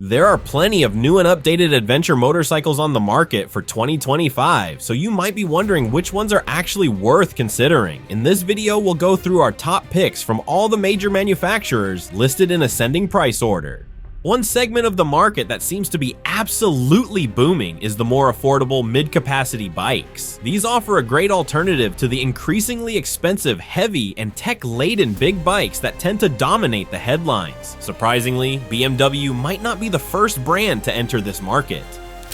There are plenty of new and updated adventure motorcycles on the market for 2025, so you might be wondering which ones are actually worth considering. In this video, we'll go through our top picks from all the major manufacturers listed in ascending price order. One segment of the market that seems to be absolutely booming is the more affordable mid-capacity bikes. These offer a great alternative to the increasingly expensive, heavy, and tech-laden big bikes that tend to dominate the headlines. Surprisingly, BMW might not be the first brand to enter this market.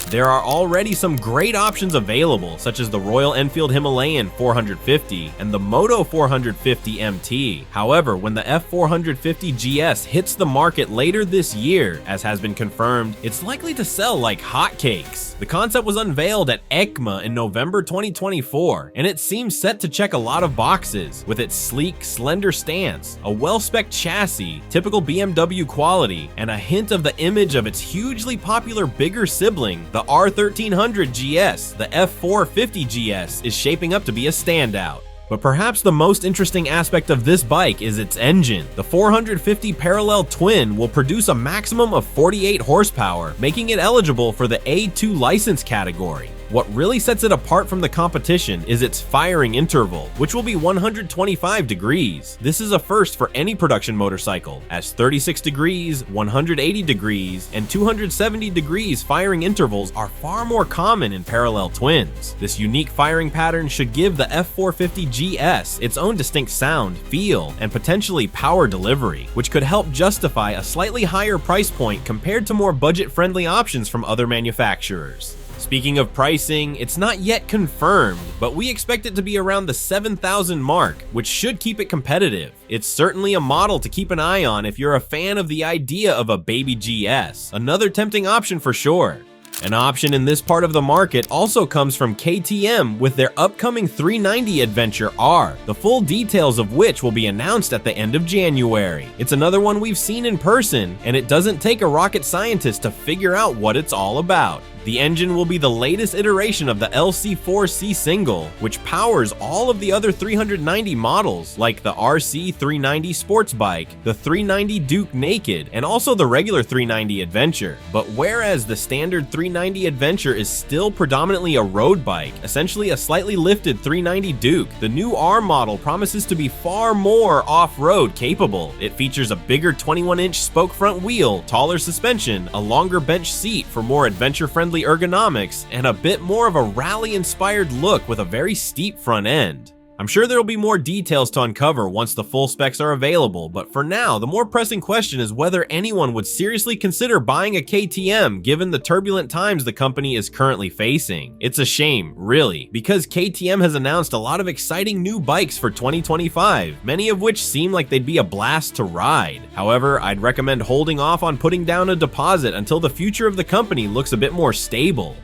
There are already some great options available, such as the Royal Enfield Himalayan 450 and the Moto 450 MT. However, when the F450 GS hits the market later this year, as has been confirmed, it's likely to sell like hotcakes. The concept was unveiled at EICMA in November 2024, and it seems set to check a lot of boxes, with its sleek, slender stance, a well-spec'd chassis, typical BMW quality, and a hint of the image of its hugely popular bigger sibling, the R1300 GS. The F450 GS is shaping up to be a standout. But perhaps the most interesting aspect of this bike is its engine. The 450 parallel twin will produce a maximum of 48 horsepower, making it eligible for the A2 license category. What really sets it apart from the competition is its firing interval, which will be 125 degrees. This is a first for any production motorcycle, as 36 degrees, 180 degrees, and 270 degrees firing intervals are far more common in parallel twins. This unique firing pattern should give the F450 GS its own distinct sound, feel, and potentially power delivery, which could help justify a slightly higher price point compared to more budget-friendly options from other manufacturers. Speaking of pricing, it's not yet confirmed, but we expect it to be around the $7,000 mark, which should keep it competitive. It's certainly a model to keep an eye on if you're a fan of the idea of a baby GS, another tempting option for sure. An option in this part of the market also comes from KTM with their upcoming 390 Adventure R, the full details of which will be announced at the end of January. It's another one we've seen in person, and it doesn't take a rocket scientist to figure out what it's all about. The engine will be the latest iteration of the LC4C single, which powers all of the other 390 models, like the RC 390 sports bike, the 390 Duke Naked, and also the regular 390 Adventure. But whereas the standard 390 Adventure is still predominantly a road bike, essentially a slightly lifted 390 Duke, the new R model promises to be far more off-road capable. It features a bigger 21-inch spoke front wheel, taller suspension, a longer bench seat for more adventure-friendly ergonomics, and a bit more of a rally-inspired look with a very steep front end. I'm sure there will be more details to uncover once the full specs are available, but for now, the more pressing question is whether anyone would seriously consider buying a KTM given the turbulent times the company is currently facing. It's a shame, really, because KTM has announced a lot of exciting new bikes for 2025, many of which seem like they'd be a blast to ride. However, I'd recommend holding off on putting down a deposit until the future of the company looks a bit more stable.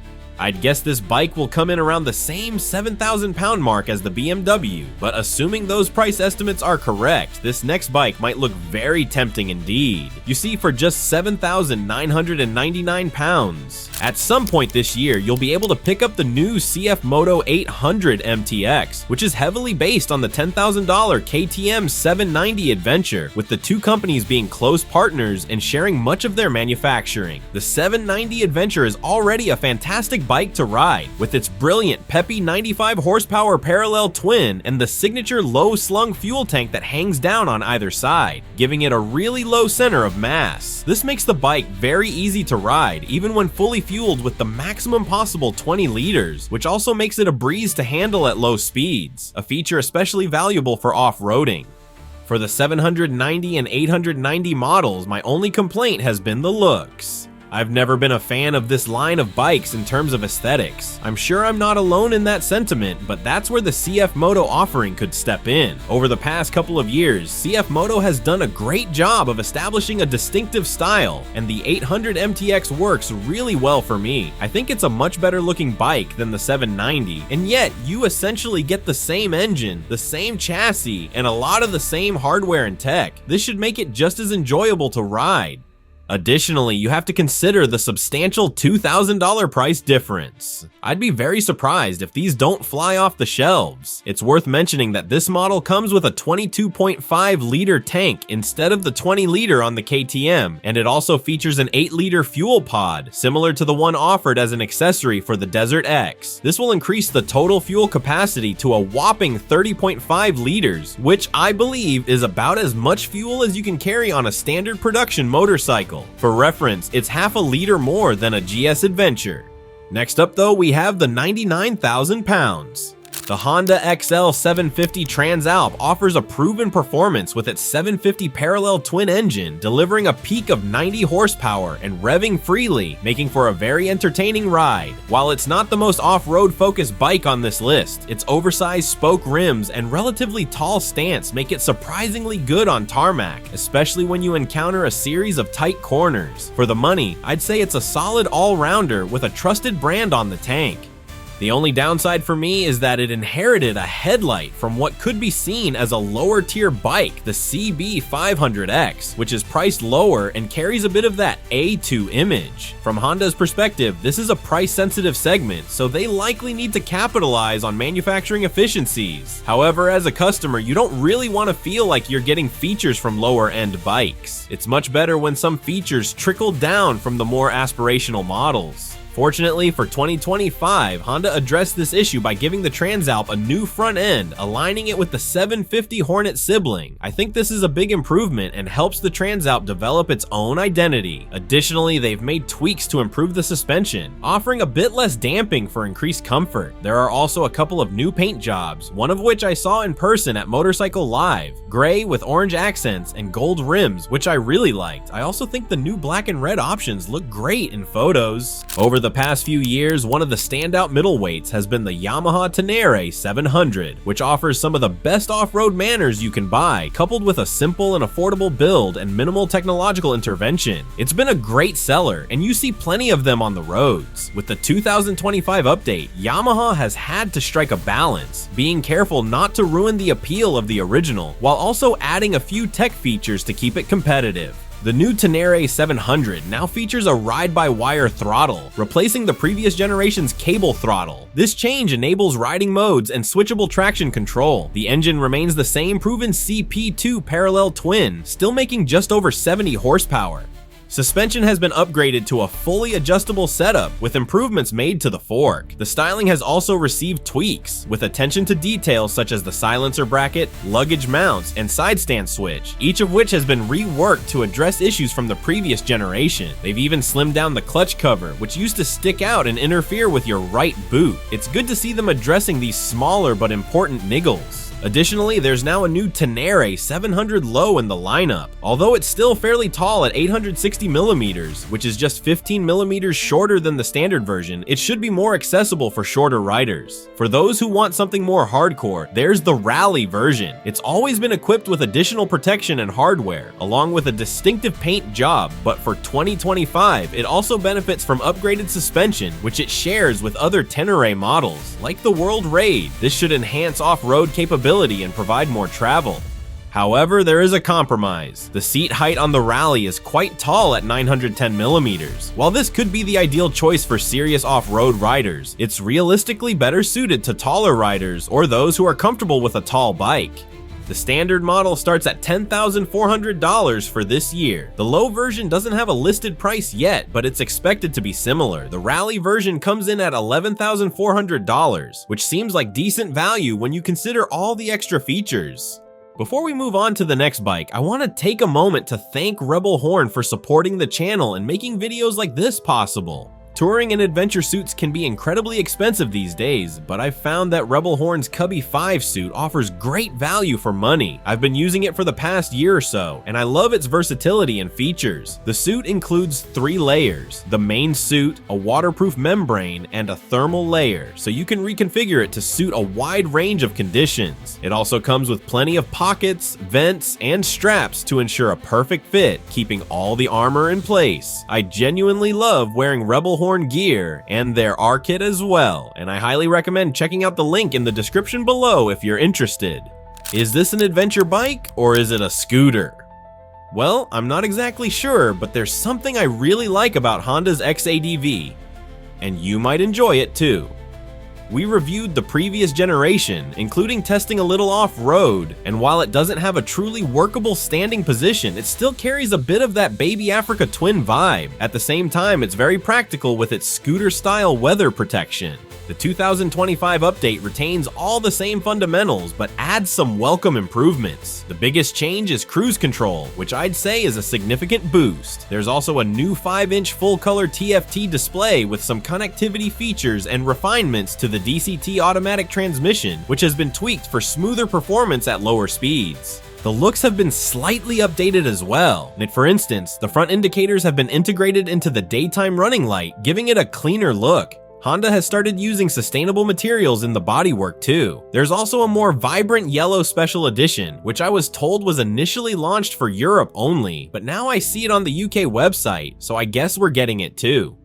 I'd guess this bike will come in around the same £7,000 mark as the BMW, but assuming those price estimates are correct, this next bike might look very tempting indeed. You see, for just £7,999, at some point this year, you'll be able to pick up the new CFMOTO 800 MTX, which is heavily based on the $10,000 KTM 790 Adventure, with the two companies being close partners and sharing much of their manufacturing. The 790 Adventure is already a fantastic bike to ride, with its brilliant, peppy 95 horsepower parallel twin and the signature low-slung fuel tank that hangs down on either side, giving it a really low center of mass. This makes the bike very easy to ride, even when fully fueled with the maximum possible 20 liters, which also makes it a breeze to handle at low speeds, a feature especially valuable for off-roading. For the 790 and 890 models, my only complaint has been the looks. I've never been a fan of this line of bikes in terms of aesthetics. I'm sure I'm not alone in that sentiment, but that's where the CFMOTO offering could step in. Over the past couple of years, CFMOTO has done a great job of establishing a distinctive style, and the 800 MTX works really well for me. I think it's a much better looking bike than the 790, and yet you essentially get the same engine, the same chassis, and a lot of the same hardware and tech. This should make it just as enjoyable to ride. Additionally, you have to consider the substantial $2,000 price difference. I'd be very surprised if these don't fly off the shelves. It's worth mentioning that this model comes with a 22.5-liter tank instead of the 20-liter on the KTM, and it also features an 8-liter fuel pod, similar to the one offered as an accessory for the Desert X. This will increase the total fuel capacity to a whopping 30.5 liters, which I believe is about as much fuel as you can carry on a standard production motorcycle. For reference, it's half a liter more than a GS Adventure. Next up though, we have the 99,000 pounds. The Honda XL 750 Transalp offers a proven performance with its 750 parallel twin engine, delivering a peak of 90 horsepower and revving freely, making for a very entertaining ride. While it's not the most off-road focused bike on this list, its oversized spoke rims and relatively tall stance make it surprisingly good on tarmac, especially when you encounter a series of tight corners. For the money, I'd say it's a solid all-rounder with a trusted brand on the tank. The only downside for me is that it inherited a headlight from what could be seen as a lower tier bike, the CB500X, which is priced lower and carries a bit of that A2 image. From Honda's perspective, this is a price sensitive segment, so they likely need to capitalize on manufacturing efficiencies. However, as a customer, you don't really want to feel like you're getting features from lower end bikes. It's much better when some features trickle down from the more aspirational models. Fortunately for 2025, Honda addressed this issue by giving the Transalp a new front end, aligning it with the 750 Hornet sibling. I think this is a big improvement and helps the Transalp develop its own identity. Additionally, they've made tweaks to improve the suspension, offering a bit less damping for increased comfort. There are also a couple of new paint jobs, one of which I saw in person at Motorcycle Live, gray with orange accents and gold rims, which I really liked. I also think the new black and red options look great in photos. Over the past few years, one of the standout middleweights has been the Yamaha Ténéré 700, which offers some of the best off-road manners you can buy, coupled with a simple and affordable build and minimal technological intervention. It's been a great seller, and you see plenty of them on the roads. With the 2025 update, Yamaha has had to strike a balance, being careful not to ruin the appeal of the original, while also adding a few tech features to keep it competitive. The new Ténéré 700 now features a ride-by-wire throttle, replacing the previous generation's cable throttle. This change enables riding modes and switchable traction control. The engine remains the same proven CP2 parallel twin, still making just over 70 horsepower. Suspension has been upgraded to a fully adjustable setup with improvements made to the fork. The styling has also received tweaks, with attention to details such as the silencer bracket, luggage mounts, and side stand switch, each of which has been reworked to address issues from the previous generation. They've even slimmed down the clutch cover, which used to stick out and interfere with your right boot. It's good to see them addressing these smaller but important niggles. Additionally, there's now a new Ténéré 700 Low in the lineup. Although it's still fairly tall at 860mm, which is just 15mm shorter than the standard version, it should be more accessible for shorter riders. For those who want something more hardcore, there's the Rally version. It's always been equipped with additional protection and hardware, along with a distinctive paint job, but for 2025, it also benefits from upgraded suspension, which it shares with other Ténéré models, like the World Raid. This should enhance off-road capability and provide more travel. However, there is a compromise. The seat height on the Rally is quite tall at 910mm. While this could be the ideal choice for serious off-road riders, it's realistically better suited to taller riders or those who are comfortable with a tall bike. The standard model starts at $10,400 for this year. The low version doesn't have a listed price yet, but it's expected to be similar. The Rally version comes in at $11,400, which seems like decent value when you consider all the extra features. Before we move on to the next bike, I want to take a moment to thank Rebel Horn for supporting the channel and making videos like this possible. Touring and adventure suits can be incredibly expensive these days, but I've found that Rebel Horn's Cubby 5 suit offers great value for money. I've been using it for the past year or so, and I love its versatility and features. The suit includes 3 layers: the main suit, a waterproof membrane, and a thermal layer, so you can reconfigure it to suit a wide range of conditions. It also comes with plenty of pockets, vents, and straps to ensure a perfect fit, keeping all the armor in place. I genuinely love wearing Rebel Horn gear and their R kit as well, and I highly recommend checking out the link in the description below if you're interested. Is this an adventure bike or is it a scooter? Well, I'm not exactly sure, but there's something I really like about Honda's X-ADV, and you might enjoy it too. We reviewed the previous generation, including testing a little off-road, and while it doesn't have a truly workable standing position, it still carries a bit of that Baby Africa twin vibe. At the same time, it's very practical with its scooter-style weather protection. The 2025 update retains all the same fundamentals, but adds some welcome improvements. The biggest change is cruise control, which I'd say is a significant boost. There's also a new 5-inch full-color TFT display with some connectivity features and refinements to the DCT automatic transmission, which has been tweaked for smoother performance at lower speeds. The looks have been slightly updated as well. For instance, the front indicators have been integrated into the daytime running light, giving it a cleaner look. Honda has started using sustainable materials in the bodywork too. There's also a more vibrant yellow special edition, which I was told was initially launched for Europe only, but now I see it on the UK website, so I guess we're getting it too.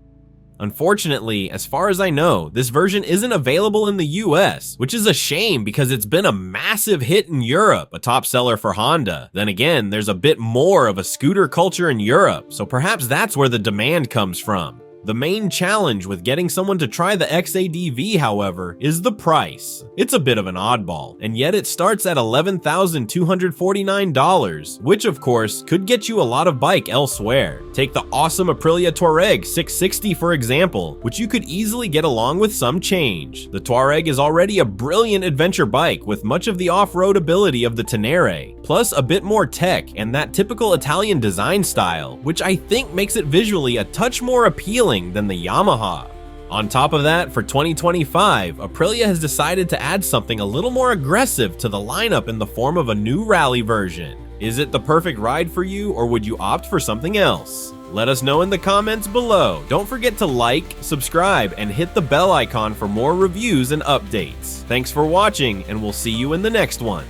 Unfortunately, as far as I know, this version isn't available in the US, which is a shame because it's been a massive hit in Europe, a top seller for Honda. Then again, there's a bit more of a scooter culture in Europe, so perhaps that's where the demand comes from. The main challenge with getting someone to try the X-ADV, however, is the price. It's a bit of an oddball, and yet it starts at $11,249, which of course could get you a lot of bike elsewhere. Take the awesome Aprilia Touareg 660 for example, which you could easily get along with some change. The Touareg is already a brilliant adventure bike with much of the off-road ability of the Ténéré, plus a bit more tech and that typical Italian design style, which I think makes it visually a touch more appealing than the Yamaha. On top of that, for 2025, Aprilia has decided to add something a little more aggressive to the lineup in the form of a new rally version. Is it the perfect ride for you, or would you opt for something else? Let us know in the comments below. Don't forget to like, subscribe, and hit the bell icon for more reviews and updates. Thanks for watching, and we'll see you in the next one.